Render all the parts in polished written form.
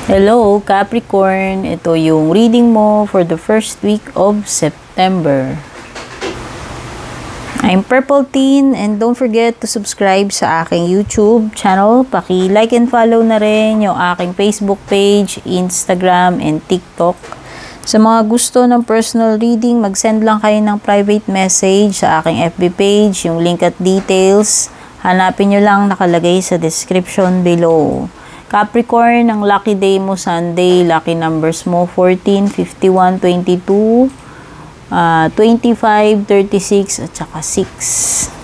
Hello, Capricorn. Ito yung reading mo for the first week of September. I'm Purple Teen and don't forget to subscribe sa aking YouTube channel. Paki-like and follow na rin yung aking Facebook page, Instagram, and TikTok. Sa mga gusto ng personal reading, mag-send lang kayo ng private message sa aking FB page, yung link at details. Hanapin nyo lang, nakalagay sa description below. Capricorn, ang lucky day mo Sunday, lucky numbers mo 14, 51, 22, 25, 36, at saka 6.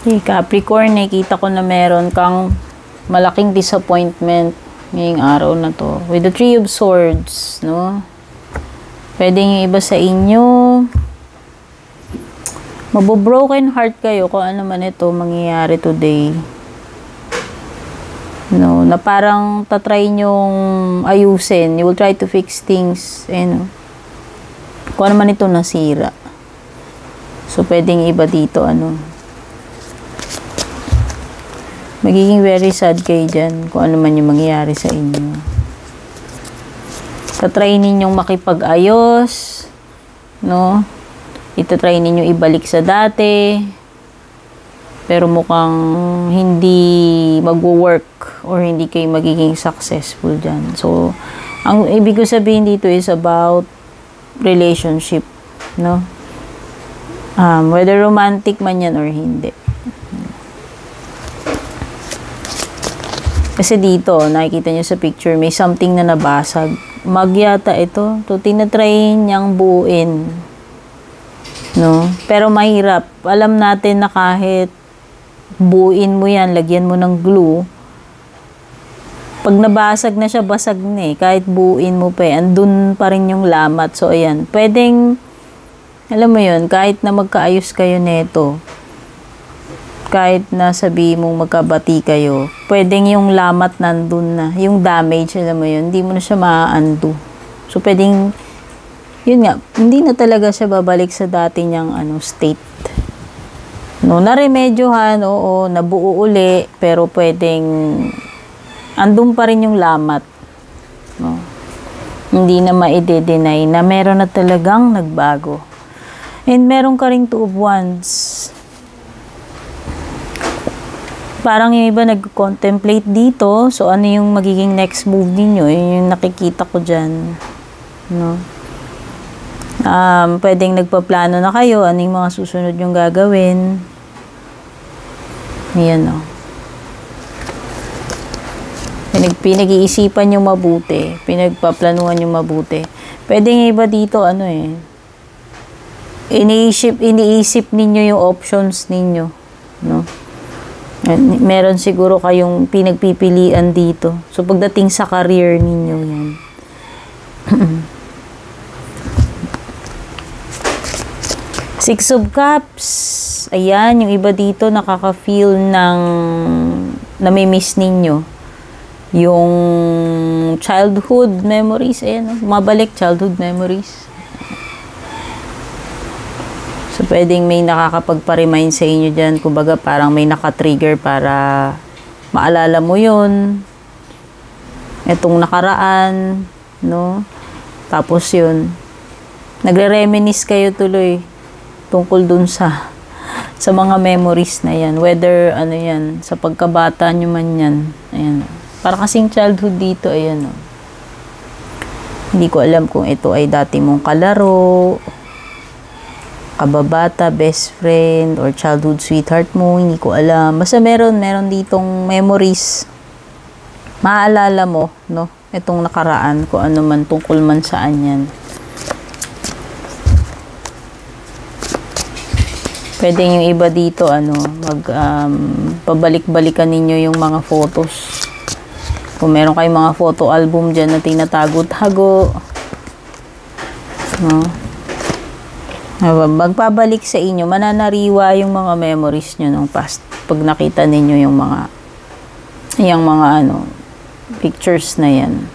Okay, Capricorn, nakikita ko na meron kang malaking disappointment ngayong araw na to. With the Three of Swords, no? Pwedeng yung iba sa inyo, mabobroken heart kayo kung ano man ito mangyayari today. No, na parang tatry nyong ayusin. You will try to fix things, kung ano man ito nasira. So, pwedeng iba dito, magiging very sad kayo dyan kung ano man yung mangyayari sa inyo. Tatry ninyong makipag-ayos, no? Itatry ninyong ibalik sa dati, pero mukhang hindi magwo-work or hindi kayo magiging successful dyan. So, ang ibig ko sabihin dito is about relationship, no? Whether romantic man yan or hindi. Kasi dito, nakikita nyo sa picture, may something na nabasag. Magyata ito. So, tinatry niyang buuin. No? Pero mahirap. Alam natin na kahit buuin mo yan, lagyan mo ng glue, pag nabasag na siya, basag na eh. Kahit buuin mo pa eh, andun pa rin yung lamat. So, ayan. Pwedeng, alam mo yun, kahit na magkaayos kayo neto, kahit na sabi mong magkabati kayo, pwedeng yung lamat nandun na. Yung damage, alam mo yun, hindi mo na siya maa-undo. So, pwedeng, yun nga, hindi na talaga siya babalik sa dati niyang state. No, naremedyohan, oo, nabuo uli, pero pwedeng, andun pa rin yung lamat. No? Hindi na ma-i-deny na meron na talagang nagbago. And meron ka ring Two of Wands. Parang yung iba nag-contemplate dito. So, ano yung magiging next move ninyo? Yun yung nakikita ko dyan. No? Pwedeng nagpaplano na kayo. Ano yung mga susunod yung gagawin? Yan, no? Pinag-iisipan nyo mabuti. Pinagpaplanuhan nyo mabuti. Pwedeng iba dito, iniisip ninyo yung options ninyo. No? Meron siguro kayong pinagpipilian dito. So, pagdating sa career ninyo yan. Six of Cups. Ayan, yung iba dito nakaka-feel ng nami-miss ninyo. Yung childhood memories. Ayan, mabalik childhood memories. So, pwedeng may nakakapagpa-remind sa inyo dyan. Kumbaga, parang may nakatrigger para maalala mo yun. Itong nakaraan, no? Tapos yun, nagre-reminisce kayo tuloy tungkol dun sa mga memories na yan. Whether, yan, sa pagkabata nyo man yan. Ayan. Para kasing childhood dito, ayan, no? Hindi ko alam kung ito ay dati mong kalaro, kababata, best friend, or childhood sweetheart mo, hindi ko alam. Basta meron ditong memories. Maaalala mo, no? Itong nakaraan, kung ano man, tungkol man saan yan. Pwedeng yung iba dito, pabalik-balikan ninyo yung mga photos. Kung meron kayong mga photo album dyan na tinatago-tago, no? Magpabalik sa inyo, mananariwa yung mga memories nyo ng past. Pag nakita ninyo yung mga pictures na yan.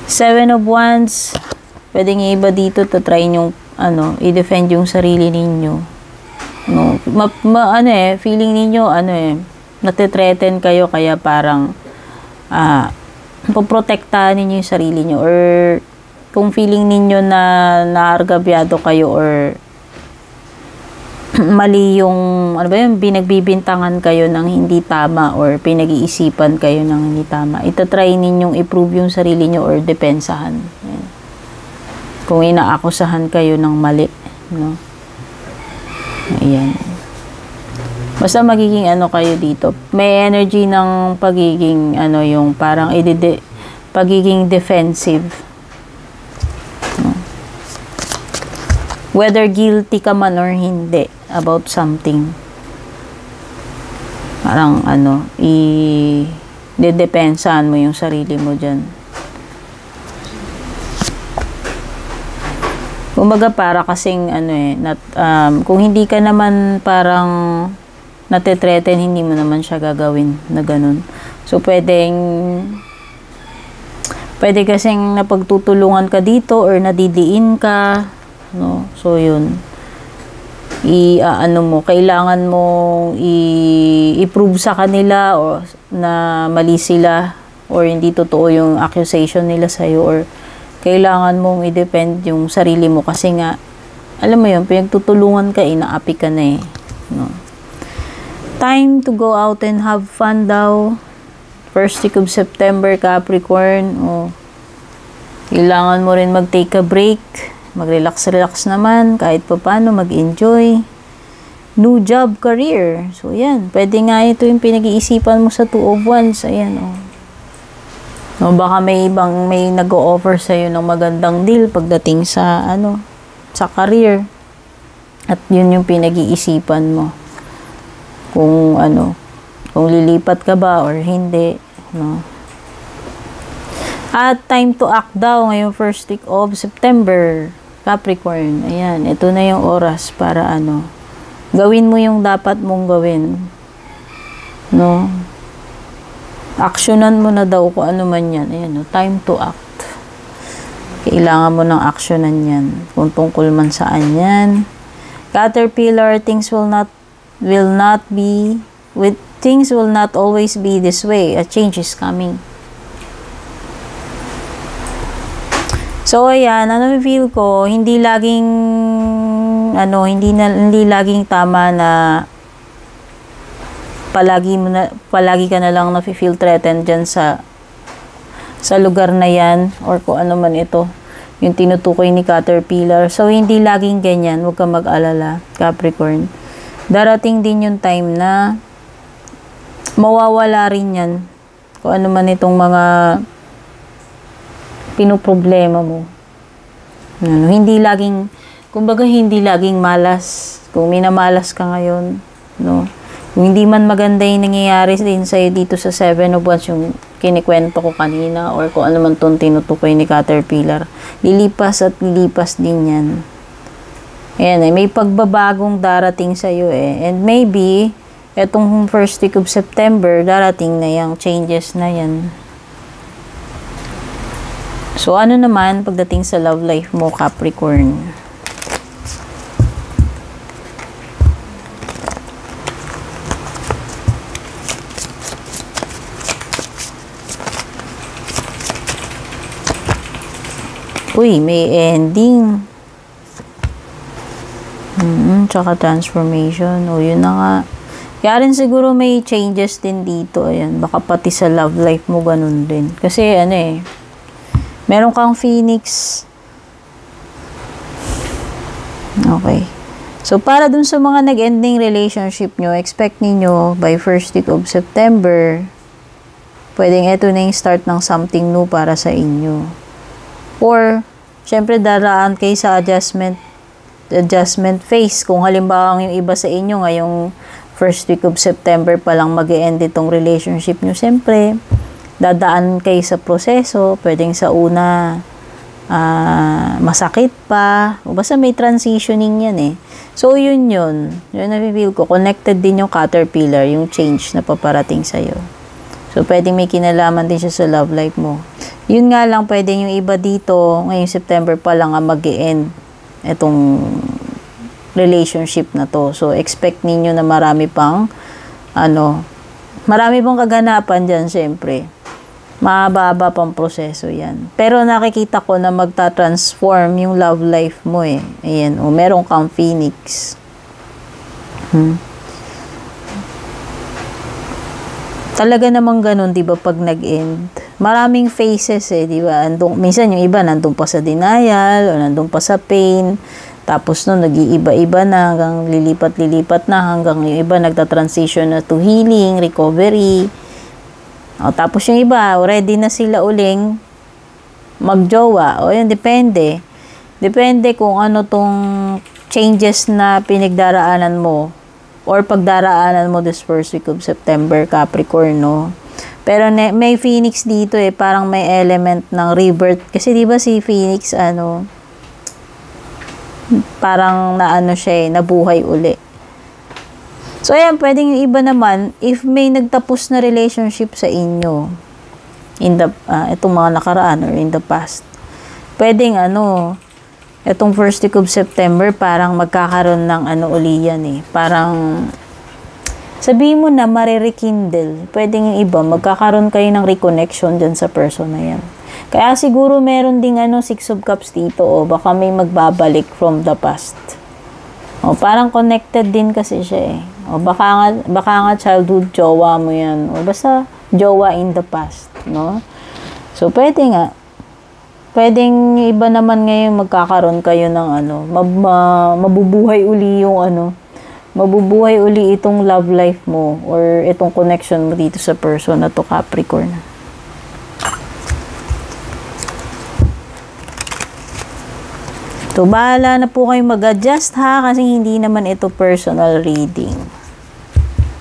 7 of Wands, pwedeng yung iba dito, try nyo, i-defend yung sarili ninyo. No, feeling ninyo, natitreten kayo, kaya parang, poprotektahan ninyo yung sarili nyo, or kung feeling ninyo na naargabyado kayo, or mali yung, binagbibintangan kayo ng hindi tama, or pinag-iisipan kayo ng hindi tama, itatry ninyong i-prove yung sarili nyo, or depensahan. Ayan. Kung inaakusahan kayo ng mali, no? Ayan. Basta magiging kayo dito. May energy ng pagiging, yung parang pagiging defensive. No? Whether guilty ka man or hindi about something. Parang, dedepensahan mo yung sarili mo dyan. Kumbaga para kasing kung hindi ka naman parang natitreten, hindi mo naman siya gagawin na ganun. So pwede kasing napagtutulungan ka dito, or nadidiin ka, no? So yun, kailangan mo i-prove sa kanila o na mali sila, or hindi totoo yung accusation nila sa'yo, or kailangan mong i-depend yung sarili mo, kasi nga, alam mo yun, pinagtutulungan ka, inaapi ka na no? Time to go out and have fun daw. First week of September, Capricorn. Kailangan mo rin mag-take a break, mag-relax naman, kahit pa paano, mag-enjoy. New job, career. So, yan. Pwede nga ito yung pinag-iisipan mo sa 2 of Wands. Ayan, No, baka may nag-o-offer sa iyo ng magandang deal pagdating sa sa career. At yun yung pinag-iisipan mo. Kung kung lilipat ka ba or hindi, no? At time to act daw ngayong first week of September, Capricorn. Ayan, ito na yung oras para gawin mo yung dapat mong gawin. No? Aksyonan mo na daw kung ano man yan. Ayan, time to act. Kailangan mo ng aksyonan yan. Kung tungkol man saan yan. Caterpillar, things will not always be this way. A change is coming. So, ayan, feel ko, hindi laging tama na palagi ka na lang na-feel threatened dyan sa lugar na yan, or kung ano man ito yung tinutukoy ni Caterpillar. So hindi laging ganyan, huwag ka mag-alala, Capricorn. Darating din yung time na mawawala rin yan, kung ano man itong mga pinoproblema mo. Hindi laging malas. Kung minamalas ka ngayon, no? Kung hindi man maganda yung nangyayari din sa'yo dito sa 7 of Wands, yung kinikwento ko kanina, or kung ano man itong tinutukoy ni Caterpillar, lilipas at lilipas din yan. Ayan, may pagbabagong darating sa'yo And maybe, etong first week of September, darating na yung changes na yan. So, ano naman pagdating sa love life mo, Capricorn? Uy, may ending. Tsaka transformation. Yun na nga. Kaya rin siguro may changes din dito. Ayan, baka pati sa love life mo ganun din. Kasi meron kang Phoenix. Okay. So, para dun sa mga nag-ending relationship nyo, expect ninyo by first week of September, pwedeng ito na yung start ng something new para sa inyo. Or, syempre, daraan kayo sa adjustment adjustment phase. Kung halimbawa yung iba sa inyo ngayong first week of September pa lang mag-e-end itong relationship nyo, siyempre, dadaan kayo sa proseso. Pwedeng sa una, masakit pa. O basta may transitioning yan eh. So, yun. Yun na-feel ko. Connected din yung caterpillar, yung change na paparating sa'yo. So, pwedeng may kinalaman din siya sa love life mo. Yun nga lang, pwedeng yung iba dito, ngayong September pa lang mag-e-end itong relationship na to. So, expect ninyo na marami pang kaganapan dyan, syempre. Mababa pang proseso yan. Pero nakikita ko na magta-transform yung love life mo eh. Ayan, meron kang phoenix. Talaga namang ganun, di ba, pag nag-end? Maraming phases eh, di ba? Minsan yung iba nandun pa sa denial o nandun pa sa pain. Tapos no, nag-iiba-iba na hanggang lilipat-lilipat na hanggang yung iba nagta-transition na to healing, recovery. Tapos yung iba, ready na sila uling magjowa. O yun, depende. Depende kung ano tong changes na pinagdaraanan mo or pagdaraanan mo this first week of September, Capricorn, no? Pero may Phoenix dito eh, parang may element ng rebirth. Kasi di ba si Phoenix, parang siya eh, nabuhay uli. So, ayan, pwedeng yung iba naman, if may nagtapos na relationship sa inyo, itong mga nakaraan or in the past, pwedeng itong first week of September, parang magkakaroon ng uli yan eh. Parang, sabihin mo na marirekindle. Pwedeng yung iba, magkakaroon kayo ng reconnection dyan sa person na yan. Kaya siguro meron ding Six of Cups dito, baka may magbabalik from the past. Parang connected din kasi siya eh. Baka nga childhood jowa mo yan. Basta jowa in the past, no? So, pwede nga. Pwedeng iba naman ngayon magkakaroon kayo ng mabubuhay uli yung mabubuhay uli itong love life mo or itong connection mo dito sa person na to, Capricorn. So, bahala na po kayong mag-adjust ha, kasi hindi naman ito personal reading.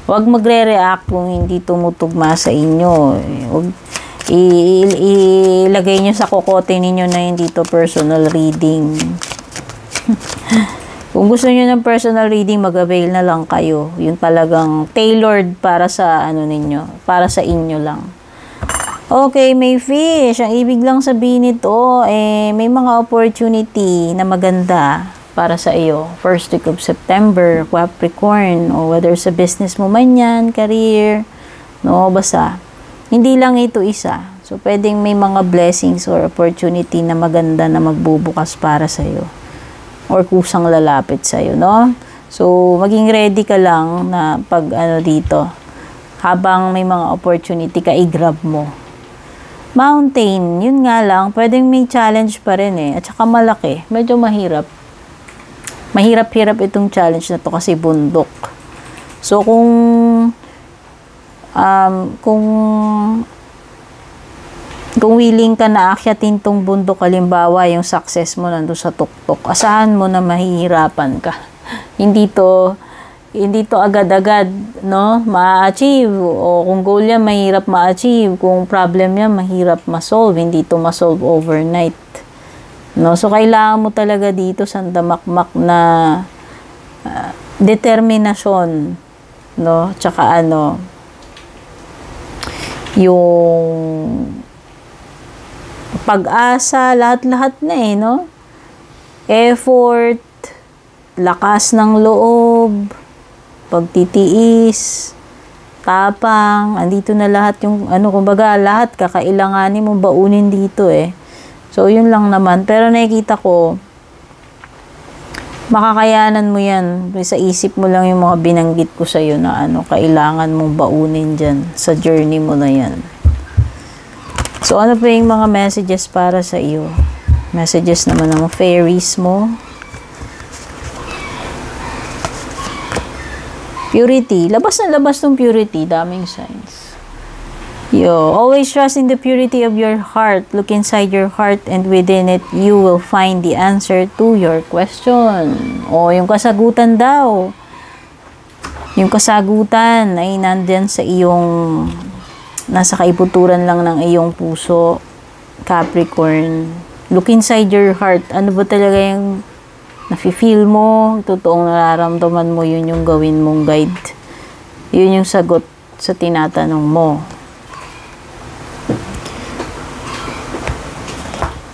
Huwag magre-react kung hindi tumutugma sa inyo. Huwag ilagay nyo sa kokote ninyo na hindi to personal reading. Kung gusto nyo ng personal reading, mag-avail na lang kayo. Yung talagang tailored para sa ninyo, para sa inyo lang. Okay, may fish. Ang ibig lang sabihin nito, may mga opportunity na maganda para sa iyo. First week of September, Capricorn, o whether sa business mo man yan, career, no, basta. Hindi lang ito isa. So, pwedeng may mga blessings or opportunity na maganda na magbubukas para sa iyo. Or kusang lalapit sa iyo, no? So, maging ready ka lang na pag dito, habang may mga opportunity ka, i-grab mo. Mountain, yun nga lang, pwedeng may challenge pa rin eh. At saka malaki, medyo mahirap. Mahirap-hirap itong challenge na to kasi bundok. So, kung willing ka na aakyatin tong bundok, halimbawa, yung success mo nandun sa tuktok, asahan mo na mahihirapan ka. Hindi to agad-agad, no, ma-achieve. O kung goal yan, mahirap ma-achieve. Kung problem yan, mahirap ma-solve. Hindi to ma-solve overnight. No, so kailangan mo talaga dito sandamakmak na determinasyon, no, tsaka yung pag-asa, lahat-lahat na eh, no? Effort, lakas ng loob, pagtitiis, tapang, andito na lahat yung, kumbaga, lahat kakailanganin mong baunin dito eh. So, yun lang naman. Pero nakikita ko, makakayanan mo yan. Sa isip mo lang yung mga binanggit ko sa'yo na kailangan mong baunin dyan sa journey mo na yan. So, ano pa yung mga messages para sa iyo? Messages naman ng fairies mo. Purity. Labas na labas ng purity. Daming signs. You always trust in the purity of your heart. Look inside your heart and within it, you will find the answer to your question. O, yung kasagutan daw. Yung kasagutan ay nandyan sa iyong, nasa kaibuturan lang ng iyong puso, Capricorn. Look inside your heart. Ano ba talaga yung nafe-feel mo? Totoong nararamdaman mo, yun yung gawin mong guide. Yun yung sagot sa tinatanong mo.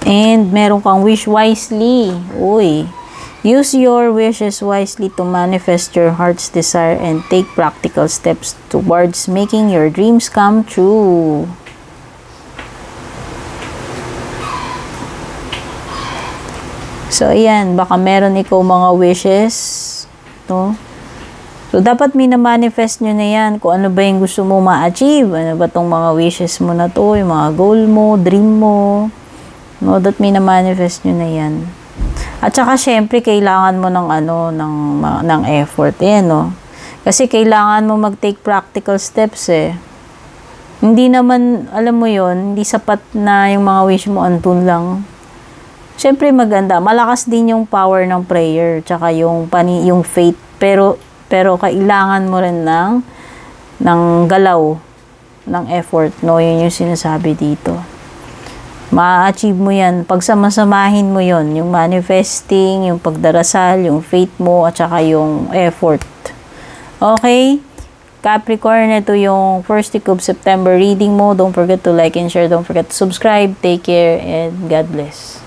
And meron kang wish wisely. Uy. Use your wishes wisely to manifest your heart's desire and take practical steps towards making your dreams come true. So, ayan. Baka meron ikaw mga wishes. No? So, dapat mina-manifest nyo na yan. Kung ano ba yung gusto mo ma-achieve. Ano ba tong mga wishes mo na to. Yung mga goal mo, dream mo. No, that mina-manifest nyo na yan. At saka, syempre, kailangan mo ng, ng effort. No? Kasi kailangan mo mag-take practical steps Hindi naman, alam mo yon, hindi sapat na yung mga wish mo andun lang. Syempre, maganda. Malakas din yung power ng prayer. Tsaka yung faith. Pero kailangan mo rin ng galaw, ng effort. No? Yun yung sinasabi dito. Ma-achieve mo yan. Pagsamasamahin mo yon, yung manifesting, yung pagdarasal, yung faith mo, at saka yung effort. Okay? Capricorn, ito yung first week of September reading mo. Don't forget to like and share. Don't forget to subscribe. Take care and God bless.